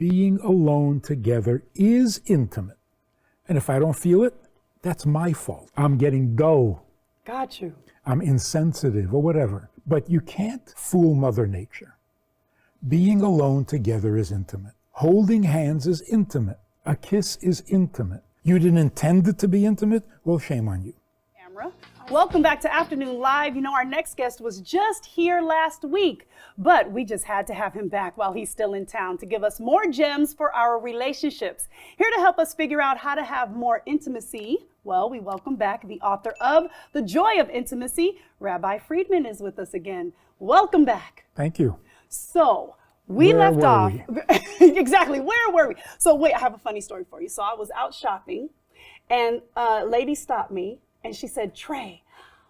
being alone together is intimate. And if I don't feel it, that's my fault. I'm getting dull. Got you. I'm insensitive or whatever. But you can't fool Mother Nature. Being alone together is intimate. Holding hands is intimate. A kiss is intimate. You didn't intend it to be intimate? Well, shame on you. Camera. Welcome back to Afternoon Live. You know, our next guest was just here last week, but we just had to have him back while he's still in town to give us more gems for our relationships. Here to help us figure out how to have more intimacy, well, we welcome back the author of The Joy of Intimacy. Rabbi Friedman is with us again. Welcome back. Thank you. So, we left off. Exactly. Where were we? So wait, I have a funny story for you. So I was out shopping and a lady stopped me and she said, Trey,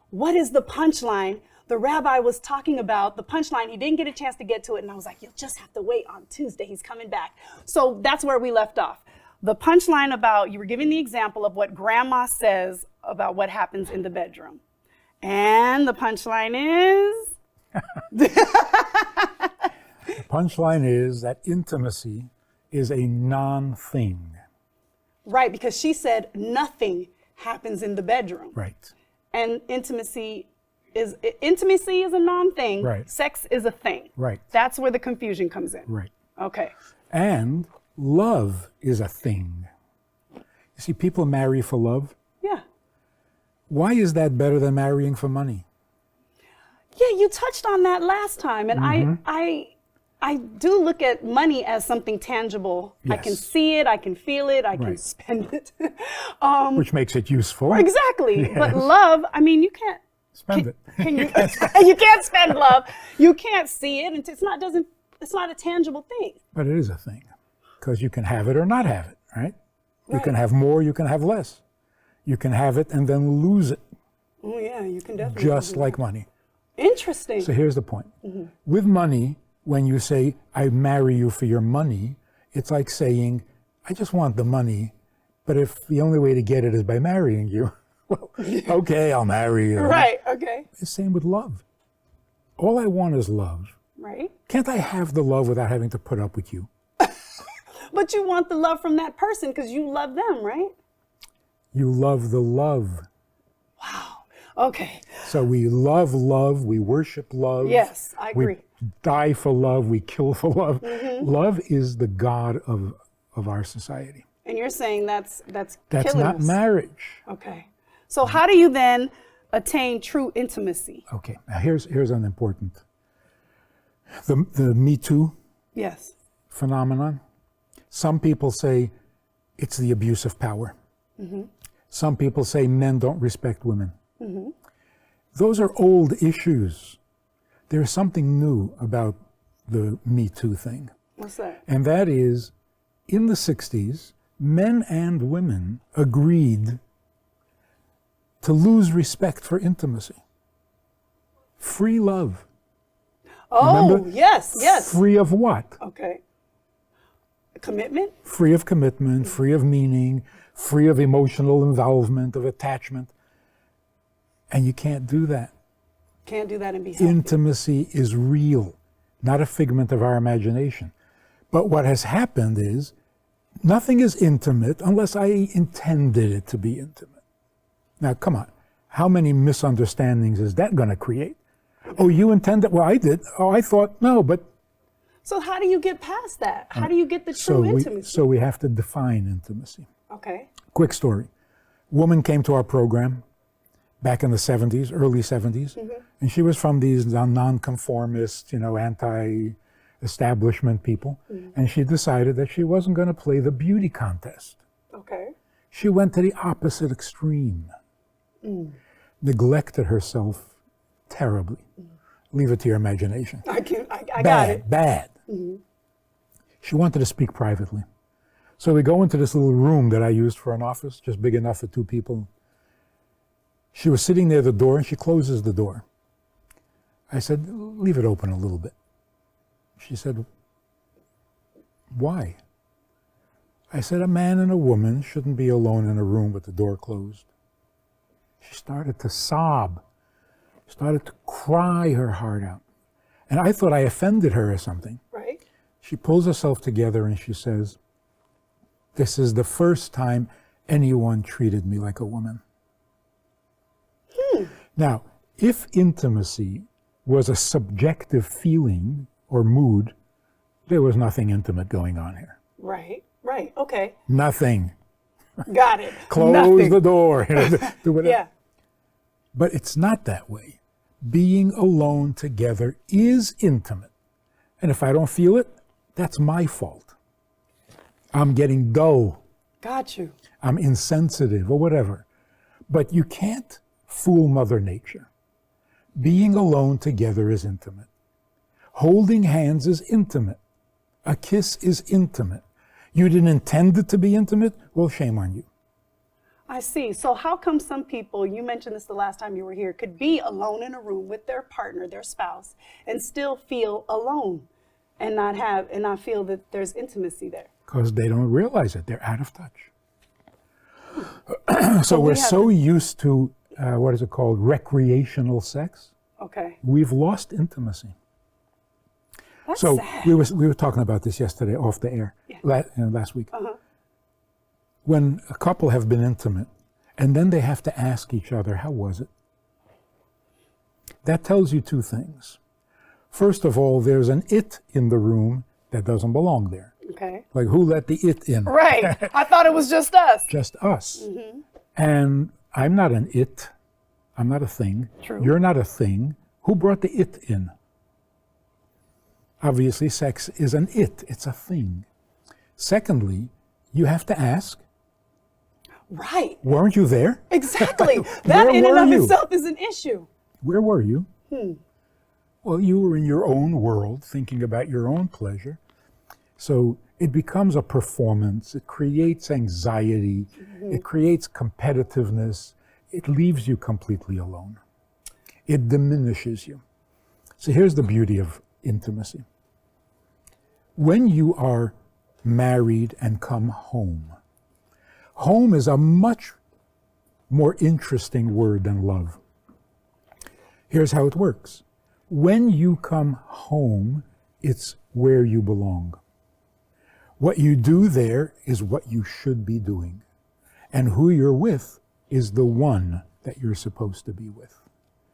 what is the punchline the rabbi was talking about? The punchline, he didn't get a chance to get to it. And I was like, you'll just have to wait on Tuesday. He's coming back. So that's where we left off. The punchline about, you were giving the example of what grandma says about what happens in the bedroom. And the punchline is? The punchline is that intimacy is a non-thing. Right, because she said nothing happens in the bedroom. Right. And intimacy is a non-thing. Right. Sex is a thing. Right. That's where the confusion comes in. Right. Okay. And love is a thing. You see, people marry for love. Yeah. Why is that better than marrying for money? Yeah, you touched on that last time, and I do look at money as something tangible. Yes. I can see it, I can feel it, I can spend it. Which makes it useful. Exactly. Yes. But love, I mean, you can't Spend it. you can't spend love. You can't see it, and it's not a tangible thing. But it is a thing, because you can have it or not have it, right? You can have more, you can have less. You can have it and then lose it. Oh yeah, you can definitely. Just like money. Interesting. So here's the point. With money, when you say, I marry you for your money, it's like saying, I just want the money, but if the only way to get it is by marrying you, well, okay, I'll marry you. Right, okay. It's the same with love. All I want is love. Right. Can't I have the love without having to put up with you? But you want the love from that person because you love them, right? You love the love. Wow. Okay. So we love love, we worship love. Yes, I agree. We die for love, we kill for love. Love is the God of our society. And you're saying that's That's killing not us. marriage. Okay. So how do you then attain true intimacy? Okay, now here's an important. The Me Too Yes. phenomenon. Some people say it's the abuse of power. Some people say men don't respect women. Those are old issues. There's something new about the Me Too thing. What's that? And that is, in the 60s, men and women agreed to lose respect for intimacy. Free love. Oh, Remember? yes, yes. Free of what? Okay. Commitment? Free of commitment, free of meaning, free of emotional involvement, of attachment. And you can't do that. Can't do that and be healthy. Intimacy is real, not a figment of our imagination. But what has happened is, nothing is intimate unless I intended it to be intimate. Now, come on. How many misunderstandings is that going to create? Oh, you intended? Well, I did. Oh, I thought, no, but... So how do you get past that? How do you get the true intimacy? So we have to define intimacy. Okay. Quick story. Woman came to our program back in the 70s, early 70s, and she was from these nonconformist, anti-establishment people, and she decided that she wasn't going to play the beauty contest. Okay. She went to the opposite extreme, neglected herself terribly. Leave it to your imagination. I got it. Bad. She wanted to speak privately. So we go into this little room that I used for an office, just big enough for two people. She was sitting near the door and she closes the door. I said, leave it open a little bit. She said, why? I said, a man and a woman shouldn't be alone in a room with the door closed. She started to sob, started to cry her heart out. And I thought I offended her or something. Right. She pulls herself together and she says, "This is the first time anyone treated me like a woman." Now, if intimacy was a subjective feeling or mood, there was nothing intimate going on here. Right, okay. Nothing. Got it. Close Nothing. the door. Do whatever. Yeah. But it's not that way. Being alone together is intimate. And if I don't feel it, that's my fault. I'm getting dull. Got you. I'm insensitive or whatever. But you can't fool Mother Nature. Being alone together is intimate. Holding hands is intimate. A kiss is intimate. You didn't intend it to be intimate? Well, shame on you. I see. So how come some people, you mentioned this the last time you were here, could be alone in a room with their partner, their spouse, and still feel alone and not feel that there's intimacy there? Because they don't realize it. They're out of touch. So we're so used to, what is it called, recreational sex. Okay. We've lost intimacy. That's So sad. we were talking about this yesterday off the air, last week. When a couple have been intimate, and then they have to ask each other, how was it? That tells you two things. First of all, there's an it in the room that doesn't belong there. Okay. Like, who let the it in? Right. I thought it was just us. Just us. And I'm not an it. I'm not a thing. True. You're not a thing. Who brought the it in? Obviously, sex is an it. It's a thing. Secondly, you have to ask, Right. weren't you there? Exactly. That in and were of you? itself is an issue. Where were you? Well, you were in your own world, thinking about your own pleasure. So it becomes a performance. It creates anxiety. It creates competitiveness. It leaves you completely alone. It diminishes you. So here's the beauty of intimacy. When you are married and come home, home is a much more interesting word than love. Here's how it works. When you come home, it's where you belong. What you do there is what you should be doing. And who you're with is the one that you're supposed to be with.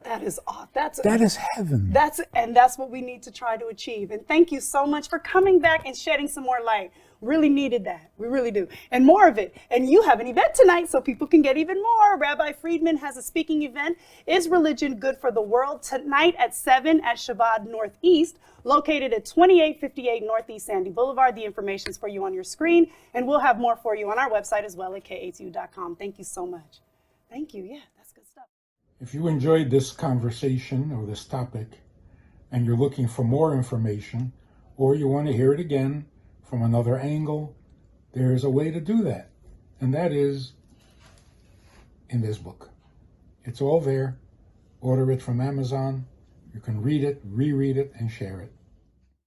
That is off. That is heaven. That's what we need to try to achieve. And thank you so much for coming back and shedding some more light. Really needed that. We really do. And more of it. And you have an event tonight so people can get even more. Rabbi Friedman has a speaking event. Is Religion Good for the World? Tonight at 7 at Shabbat Northeast, located at 2858 Northeast Sandy Boulevard. The information is for you on your screen. And we'll have more for you on our website as well at KATU.com. Thank you so much. Thank you. Yeah, that's good stuff. If you enjoyed this conversation or this topic, and you're looking for more information, or you want to hear it again from another angle, there is a way to do that. And that is in this book. It's all there. Order it from Amazon. You can read it, reread it, and share it.